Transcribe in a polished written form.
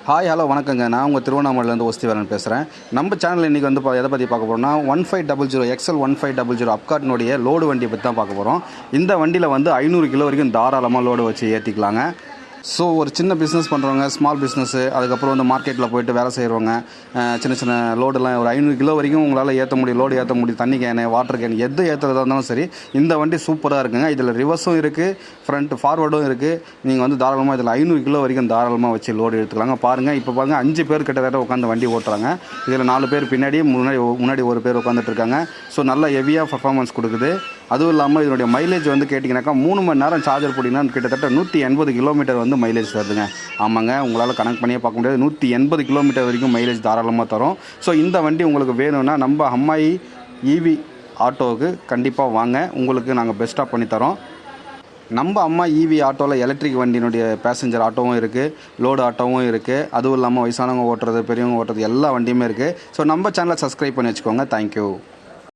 Hi hello வணக்கங்க. நான் உங்கள் திருவண்ணாமலையிலேருந்து ஒஸ்திவேலன் பேசுகிறேன். நம்ம சேனலில் இன்றைக்கி வந்து எதை பற்றி பார்க்க போகிறோம்னா 1500 XL 1500 அப்கார்ட்னுடைய லோடு வண்டியை பற்றி தான் பார்க்க போகிறோம். இந்த வண்டியில் வந்து 500 கிலோ வரைக்கும் தாராளமாக லோடு வச்சு ஏற்றிக்கலாங்க. ஸோ ஒரு சின்ன பிஸ்னஸ் பண்ணுறவங்க, ஸ்மால் பிஸ்னஸ்ஸு, அதுக்கப்புறம் வந்து மார்க்கெட்டில் போய்ட்டு வேலை செய்கிறவங்க, சின்ன சின்ன லோடெல்லாம் ஒரு 500 கிலோ வரைக்கும் உங்களால் ஏற்ற முடியும், லோடு ஏற்ற முடியும். தண்ணி கேனு, வாட்டர் கேன் எது ஏற்றுறதா இருந்தாலும் சரி, இந்த வண்டி சூப்பராக இருக்குங்க. இதில் ரிவர்ஸும் இருக்குது, ஃப்ரண்ட் ஃபார்வர்டும் இருக்குது. நீங்கள் வந்து தாராளமாக இதில் 500 கிலோ வரைக்கும் தாராளமாக வச்சு லோடு எடுத்துக்கலாங்க. பாருங்கள், இப்போ பாருங்கள் 5 பேர் கிட்டத்தட்ட உட்காந்து வண்டி ஓட்டுறாங்க. இதில் 4 பேர் பின்னாடி, முன்னாடி ஒரு பேர் உட்காந்துட்டு இருக்காங்க. ஸோ நல்ல ஹெவியாக பர்ஃபார்மன்ஸ் கொடுக்குது. அதுவும் இல்லாமல் இதனுடைய மைலேஜ் வந்து கேட்டிங்கனாக்கா 3 மணி நேரம் சார்ஜர் போட்டிங்கன்னா கிட்டத்தட்ட 180 கிலோமீட்டர் வந்து மைலேஜ் தருதுங்க. ஆமாங்க, உங்களால் கணக்கு பண்ணியே பார்க்க முடியாது. 180 கிலோமீட்டர் வரைக்கும் மைலேஜ் தாராளமாக தரும். ஸோ இந்த வண்டி உங்களுக்கு வேணும்னா நம்ம அம்மாயி ஈவி ஆட்டோவுக்கு கண்டிப்பாக வாங்க, உங்களுக்கு நாங்கள் பெஸ்ட்டாக பண்ணித்தரோம். நம்ம அம்மா ஈவி ஆட்டோவில் எலக்ட்ரிக் வண்டியினுடைய பேசஞ்சர் ஆட்டோவும் இருக்குது, லோடு ஆட்டோவும் இருக்குது. அதுவும் இல்லாமல் வயசானவங்க ஓட்டுறது, பெரியவங்க ஓட்டுறது எல்லா வண்டியுமே இருக்குது. ஸோ நம்ம சேனலை சப்ஸ்கிரைப் பண்ணி வச்சுக்கோங்க. தேங்க்யூ.